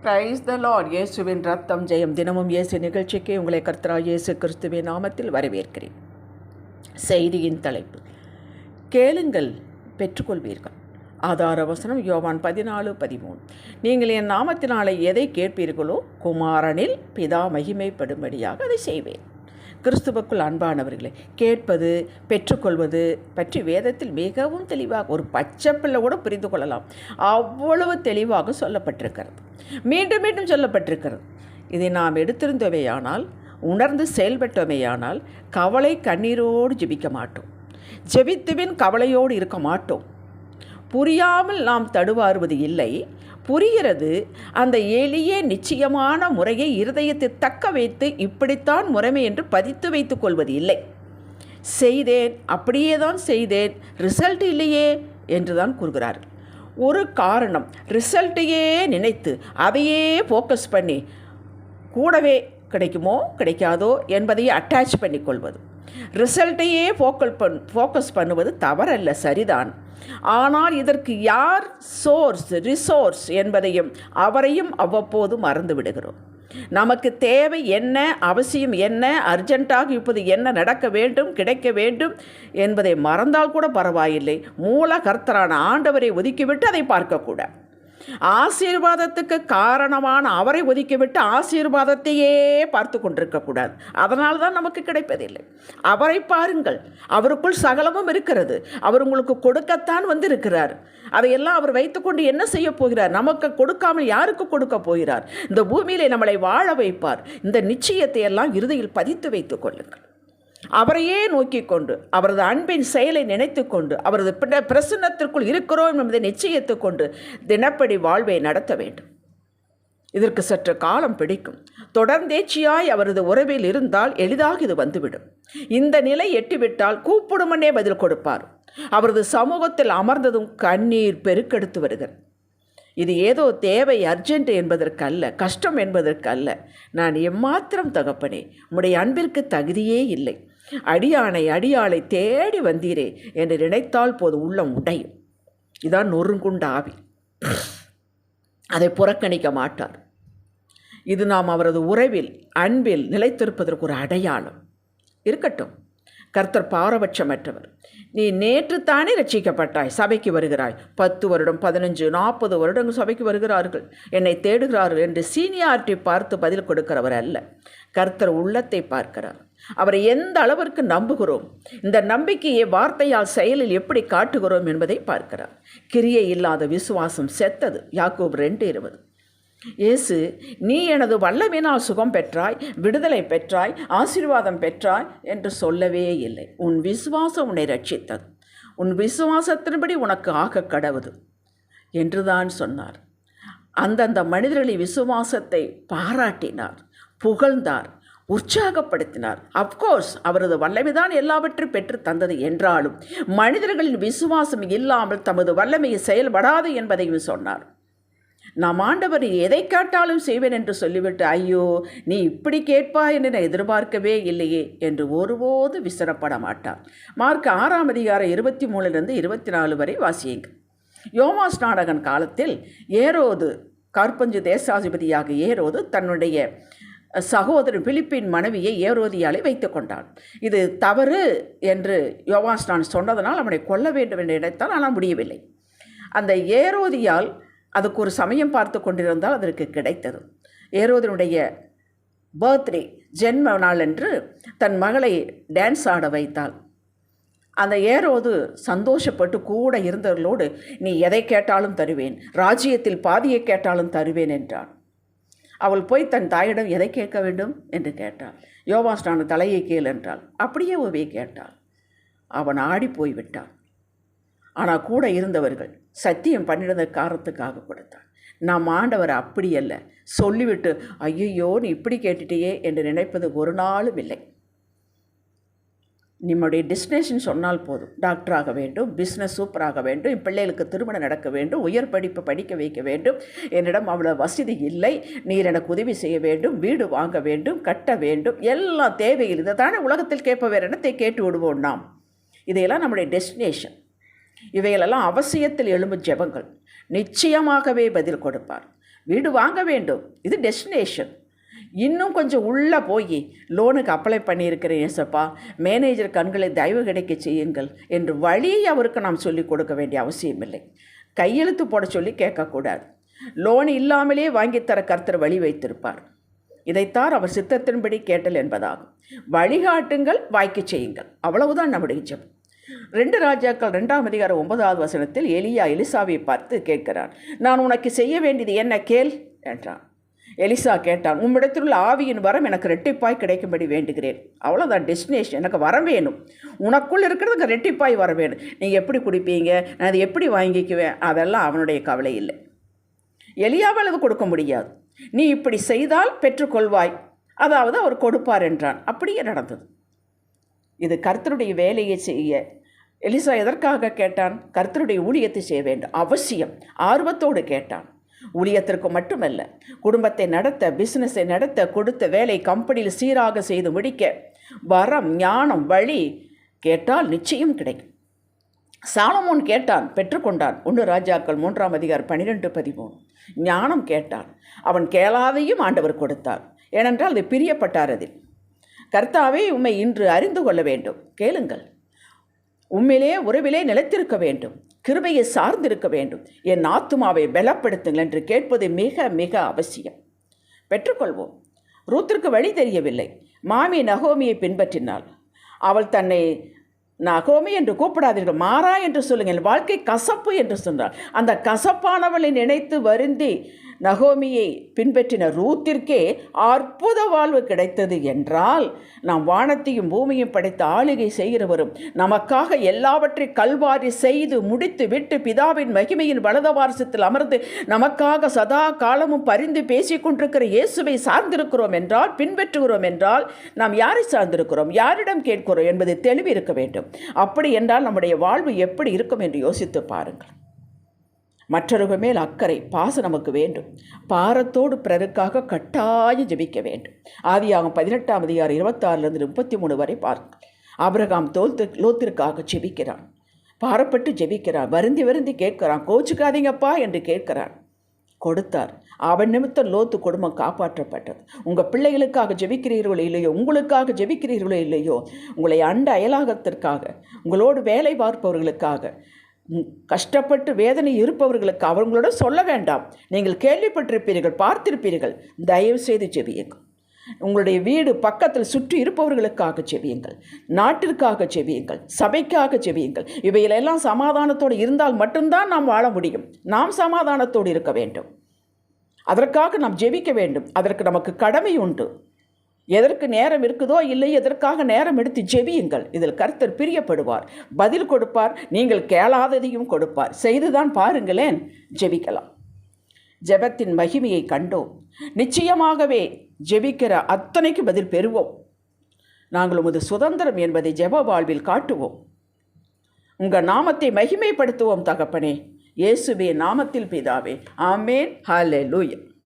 Praise the Lord. இயேசுவின் ரத்தம் ஜெயம். தினமும் இயேசு நிகழ்ச்சிக்கு உங்களை கர்த்தராகிய இயேசு கிறிஸ்துவின் நாமத்தில் வரவேற்கிறேன். செய்தியின் தலைப்பு, கேளுங்கள் பெற்றுக்கொள்வீர்கள். ஆதார வசனம் யோவான் 14:13. நீங்கள் என் நாமத்தினாலே எதை கேட்பீர்களோ குமாரனில் பிதா மகிமைப்படும்படியாக அதை செய்வேன். கிறிஸ்துவுக்குள் அன்பானவர்களே, கேட்பது பெற்றுக்கொள்வது பற்றி வேதத்தில் மிகவும் தெளிவாக, ஒரு பச்சை பிள்ளை கூட புரிந்து கொள்ளலாம், அவ்வளவு தெளிவாக சொல்லப்பட்டிருக்கிறது. மீண்டும் மீண்டும் சொல்லப்பட்டிருக்கிறது. இதை நாம் எடுத்திருந்தவையானால், உணர்ந்து செயல்பட்டவையானால், கவலை கண்ணீரோடு ஜெபிக்க மாட்டோம். ஜெபித்துவின் கவலையோடு இருக்க மாட்டோம். புரியாமல் நாம் தடுவாறுவது இல்லை, புரிகிறது. அந்த எளிய நிச்சயமான முறையை இருதயத்தை தக்க வைத்து இப்படித்தான் முறைமை என்று பதித்து வைத்துக் கொள்வது இல்லை. செய்தேன், அப்படியே தான் செய்தேன், ரிசல்ட் இல்லையே என்று தான் கூறுகிறார்கள். ஒரு காரணம், ரிசல்ட்டையே நினைத்து அதையே ஃபோக்கஸ் பண்ணி கூடவே கிடைக்குமோ கிடைக்காதோ என்பதையே அட்டாச் பண்ணி கொள்வது. ரிசல்ட்டையே ஃபோக்கஸ் பண்ணுவது தவறல்ல, சரிதான். ஆனால் இதற்கு யார் ரிசோர்ஸ் என்பதையும் அவரையும் அவ்வப்போது மறந்து விடுகிறோம். நமக்கு தேவை என்ன, அவசியம் என்ன, அர்ஜென்ட்டாக இப்போது என்ன நடக்க வேண்டும், கிடைக்க வேண்டும் என்பதை மறந்தால் கூட பரவாயில்லை. மூல கர்த்தரான ஆண்டவரை ஒதுக்கிவிட்டு அதை பார்க்கக்கூடாது. ஆசீர்வாதத்துக்கு காரணமான அவரை ஒதுக்கிவிட்டு ஆசீர்வாதத்தையே பார்த்து கொண்டிருக்கக்கூடாது. அதனால் தான் நமக்கு கிடைப்பதில்லை. அவரை பாருங்கள், அவருக்குள் சகலமும் இருக்கிறது. அவர் உங்களுக்கு கொடுக்கத்தான் வந்திருக்கிறார். அதையெல்லாம் அவர் வைத்துக்கொண்டு என்ன செய்ய போகிறார்? நமக்கு கொடுக்காமல் யாருக்கு கொடுக்க போகிறார்? இந்த பூமியிலே நம்மளை வாழ வைப்பார். இந்த நிச்சயத்தை எல்லாம் இறுதியில் பதித்து வைத்துக் கொள்ளுங்கள். அவரையே நோக்கி கொண்டு, அவரது அன்பின் செயலை நினைத்து கொண்டு, அவரது பிரசன்னத்திற்குள் இருக்கிறோம் என்பதை நிச்சயித்து கொண்டு தினப்படி வாழ்வை நடத்த வேண்டும். இதற்கு சற்று காலம் பிடிக்கும். தொடர்ந்தேச்சியாய் அவரது உறவில் இருந்தால் எளிதாக இது வந்துவிடும். இந்த நிலை எட்டிவிட்டால் கூப்பிடுமனே பதில் கொடுப்பார். அவரது சமூகத்தில் அமர்ந்ததும் கண்ணீர் பெருக்கெடுத்து வருகிறது. இது ஏதோ தேவை, அர்ஜென்ட் என்பதற்கல்ல, கஷ்டம் என்பதற்கல்ல. நான் எம்மாத்திரம் தகப்பனே, உம்முடைய அன்பிற்கு தகுதியே இல்லை. அடியாளை தேடி வந்தீரே என்று நினைத்தால் போது உள்ளம் உடையும். இதான் நொறுங்குண்ட ஆவி. அதை புறக்கணிக்க மாட்டார். இது நாம் அவரது உறவில், அன்பில் நிலைத்திருப்பதற்கு ஒரு அடையாளம். இருக்கட்டும், கர்த்தர் பாரபட்சமற்றவர். நீ நேற்று தானே ரட்சிக்கப்பட்டாய், சபைக்கு வருகிறாய். 10 வருடம், 15, 40 வருடங்கள் சபைக்கு வருகிறார்கள், என்னை தேடுகிறார்கள் என்று சீனியாரிட்டி பார்த்து பதில் கொடுக்கிறவர் அல்ல. கர்த்தர் உள்ளத்தை பார்க்கிறார். அவரை எந்த அளவிற்கு நம்புகிறோம், இந்த நம்பிக்கையை வார்த்தையால் செயலில் எப்படி காட்டுகிறோம் என்பதை பார்க்கிறார். கிரியை இல்லாத விசுவாசம் செத்தது. யாக்கோபு 2:20. இயேசு, நீ எனது வல்லமையினால் சுகம் பெற்றாய், விடுதலை பெற்றாய், ஆசீர்வாதம் பெற்றாய் என்று சொல்லவே இல்லை. உன் விசுவாசம் உன்னை ரட்சித்தது, உன் விசுவாசத்தின்படி உனக்கு ஆக கடவுது என்றுதான் சொன்னார். அந்தந்த மனிதர்களின் விசுவாசத்தை பாராட்டினார், புகழ்ந்தார், உற்சாகப்படுத்தினார். அப்கோர்ஸ் அவரது வல்லமைதான் எல்லாவற்றையும் பெற்று தந்தது என்றாலும் மனிதர்களின் விசுவாசம் இல்லாமல் தமது வல்லமையை செயல்படாது என்பதையும் சொன்னார். நாம் ஆண்டவர் எதை கேட்டாலும் செய்வேன் என்று சொல்லிவிட்டு, ஐயோ நீ இப்படி கேட்பாய் என்று நான் எதிர்பார்க்கவே இல்லையே என்று ஒருபோது விசனப்பட மாட்டார். மார்க் 6:23-24 வரை வாசியுங்கள். யோவாஸ் நாடகன் காலத்தில் ஏரோது, கார்பஞ்சு தேசாதிபதியாக ஏரோது தன்னுடைய சகோதரன் பிலிப்பின் மனைவியை ஏரோதியாலை வைத்து கொண்டான். இது தவறு என்று யோவாஸ் நான் சொன்னதனால் அவனை கொல்ல வேண்டும் என்று நினைத்தால், ஆனால் முடியவில்லை. அந்த ஏரோதியால் அதுக்கு ஒரு சமயம் பார்த்து கொண்டிருந்தால் அதற்கு கிடைத்தது. ஏரோதினுடைய பர்த்டே, ஜென்ம நாள் என்று தன் மகளை டான்ஸ் ஆட வைத்தாள். அந்த ஏரோது சந்தோஷப்பட்டு கூட இருந்தவர்களோடு, நீ எதை கேட்டாலும் தருவேன், ராஜ்யத்தில் பாதியை கேட்டாலும் தருவேன் என்றாள். அவள் போய் தன் தாயிடம் எதை கேட்க வேண்டும் என்று கேட்டாள். யோவாஸ் நான் தலையை கேள் என்றாள். அப்படியே உவே கேட்டாள். அவன் ஆடி போய்விட்டான். ஆனால் கூட இருந்தவர்கள் சத்தியம் பண்ணிடுற காரணத்துக்காக கொடுத்தான். நாம் ஆண்டவர் அப்படி அல்ல, சொல்லிவிட்டு ஐயோ நீ இப்படி கேட்டுட்டியே என்று நினைப்பது ஒரு நாளும் இல்லை. நம்முடைய டெஸ்டினேஷன் சொன்னால் போதும். டாக்டராக வேண்டும், பிஸ்னஸ் சூப்பராக வேண்டும், என் பிள்ளைகளுக்கு திருமணம் நடக்க வேண்டும், உயர் படிப்பு படிக்க வைக்க வேண்டும், என்னிடம் அவ்வளோ வசதி இல்லை, நீர் எனக்கு உதவி செய்ய வேண்டும், வீடு வாங்க வேண்டும், கட்ட வேண்டும், எல்லாம் தேவையில். இதை தானே உலகத்தில் கேட்ப வேறு என்னத்தை கேட்டு விடுவோம் நாம். இதையெல்லாம் நம்முடைய டெஸ்டினேஷன். இவைகளெல்லாம் அவசியத்தில் எழும்பும் ஜெபங்கள். நிச்சயமாகவே பதில் கொடுப்பார். வீடு வாங்க வேண்டும், இது டெஸ்டினேஷன். இன்னும் கொஞ்சம் உள்ளே போய் லோனுக்கு அப்ளை பண்ணியிருக்கிறேன் ஏசப்பா, மேனேஜர் கண்களை தயவு கிடைக்க செய்யுங்கள் என்று வழியை அவருக்கு நாம் சொல்லிக் கொடுக்க வேண்டிய அவசியமில்லை. கையெழுத்து போட சொல்லி கேட்கக்கூடாது. லோன் இல்லாமலே வாங்கித்தர கர்த்தர் வழி வைத்திருப்பார். இதைத்தான் அவர் சித்தத்தின்படி கேட்டல் என்பதாகும். வழிகாட்டுங்கள், வாய்க்கு செய்யுங்கள், அவ்வளவுதான் நம்முடைய ஜெபம். 2 ராஜாக்கள் 2ஆம் அதிகாரம் 9வது வசனத்தில் எலியா எலிசாவை பார்த்து கேட்கிறார், நான் உனக்கு செய்ய வேண்டியது என்ன கேள் என்றான். எலிசா கேட்டான், உம்மிடத்திலுள்ள ஆவியின் வரம் எனக்கு ரெட்டிப்பாய் கிடைக்கும்படி வேண்டுகிறேன். அவ்வளோதான் டெஸ்டினேஷன். எனக்கு வரம் வேணும், உனக்குள் இருக்கிறதுக்கு ரெட்டிப்பாய் வர வேணும். நீங்கள் எப்படி குடிப்பீங்க, நான் அதை எப்படி வாங்கிக்குவேன், அதெல்லாம் அவனுடைய கவலை இல்லை. எலியாவால் அது கொடுக்க முடியாது. நீ இப்படி செய்தால் பெற்றுக்கொள்வாய், அதாவது அவர் கொடுப்பார் என்றான். அப்படியே நடந்தது. இது கர்த்தருடைய வேலையை செய்ய எலிசா எதற்காக கேட்டான்? கர்த்தருடைய ஊழியத்தை செய்ய வேண்டும், அவசியம். ஆர்வத்தோடு கேட்டான். ஊழியத்திற்கு மட்டுமல்ல, குடும்பத்தை நடத்த, பிஸ்னஸை நடத்த, கொடுத்த வேலை கம்பெனியில் சீராக செய்து முடிக்க வரம், ஞானம், வழி கேட்டால் நிச்சயம் கிடைக்கும். சாலமோன் கேட்டான், பெற்றுக்கொண்டான். 1 ராஜாக்கள் 3ஆம் அதிகாரம் 12-13. ஞானம் கேட்டான், அவன் கேளாதையும் ஆண்டவர் கொடுத்தார். ஏனென்றால் அது பிரியப்பட்டார். அதில் கர்த்தாவே உம்மை இன்று அறிந்து கொள்ள வேண்டும், கேளுங்கள். உம்மிலே உறவிலே நிலைத்திருக்க வேண்டும், கிருபையை சார்ந்திருக்க வேண்டும், என் ஆத்துமாவை பலப்படுத்துங்கள் என்று கேட்பது மிக மிக அவசியம். பெற்றுக்கொள்வோம். ரூத்திற்கு வழி தெரியவில்லை. மாமி நகோமியை பின்பற்றினாள். அவள் தன்னை நகோமி என்று கூப்பிடாதீர்கள், மாறா என்று சொல்லுங்கள், வாழ்க்கை கசப்பு என்று சொன்னாள். அந்த கசப்பானவளை நினைத்து வருந்தி நகோமியை பின்பற்றின ரூத்திற்கே அற்புத வாழ்வு கிடைத்தது என்றால், நாம் வானத்தையும் பூமியும் படைத்த ஆளுகை செய்கிறவரும், நமக்காக எல்லாவற்றை கல்வாரி செய்து முடித்து விட்டு பிதாவின் மகிமையின் வலதுபார்சத்தில் அமர்ந்து நமக்காக சதா காலமும் பரிந்து பேசிக் கொண்டிருக்கிற இயேசுவை சார்ந்திருக்கிறோம் என்றால், பின்பற்றுகிறோம் என்றால், நாம் யாரை சார்ந்திருக்கிறோம், யாரிடம் கேட்கிறோம் என்பது தெளிவு இருக்க வேண்டும். அப்படி என்றால் நம்முடைய வாழ்வு எப்படி இருக்கும் என்று யோசித்து பாருங்கள். மற்றவர்கள் மேல் அக்கறை, பாசம் நமக்கு வேண்டும். பாரத்தோடு பிறருக்காக கட்டாயம் ஜெபிக்க வேண்டும். ஆதியாகமம் 18ஆம் அதிகாரம் 26-33 வரை பார்க்க. ஆபிரகாம் லோத்திற்காக ஜெபிக்கிறான், பாரப்பட்டு ஜெபிக்கிறான், வருந்தி வருந்தி கேட்கிறான், கோச்சுக்காதீங்கப்பா என்று கேட்கிறான். கொடுத்தார். அவன் நிமித்தம் லோத்து குடும்பம் காப்பாற்றப்பட்டது. உங்கள் பிள்ளைகளுக்காக ஜெபிக்கிறீர்களோ இல்லையோ, உங்களுக்காக ஜெபிக்கிறீர்களோ இல்லையோ, உங்களை அண்ட அயலாகத்திற்காக, உங்களோடு வேலை பார்ப்பவர்களுக்காக, கஷ்டப்பட்டு வேதனை இருப்பவர்களுக்கு அவங்களோட சொல்ல வேண்டாம். நீங்கள் கேள்விப்பட்டிருப்பீர்கள், பார்த்திருப்பீர்கள். தயவு செய்து ஜெபியுங்கள். உங்களுடைய வீடு பக்கத்தில் சுற்றி இருப்பவர்களுக்காக ஜெபியுங்கள், நாட்டிற்காக ஜெபியுங்கள், சபைக்காக ஜெபியுங்கள். இவைகளெல்லாம் சமாதானத்தோடு இருந்தால் மட்டும்தான் நாம் வாழ முடியும். நாம் சமாதானத்தோடு இருக்க வேண்டும். அதற்காக நாம் ஜெபிக்க வேண்டும். அதற்கு நமக்கு கடமை உண்டு. எதற்கு நேரம் இருக்குதோ இல்லை, எதற்காக நேரம் எடுத்து ஜெபியுங்கள். இதில் கர்த்தர் பிரியப்படுவார், பதில் கொடுப்பார், நீங்கள் கேளாததையும் கொடுப்பார். செய்துதான் பாருங்களேன், ஜெபிக்கலாம். ஜெபத்தின் மகிமையை கண்டோம். நிச்சயமாகவே ஜெபிக்கிற அத்தனைக்கு பதில் பெறுவோம். நாங்கள் உமது சுதந்திரம் என்பதை ஜெப வாழ்வில் காட்டுவோம். உங்கள் நாமத்தை மகிமைப்படுத்துவோம் தகப்பனே. இயேசுவே நாமத்தில் பிதாவே, ஆமேன். ஹல்லேலூயா.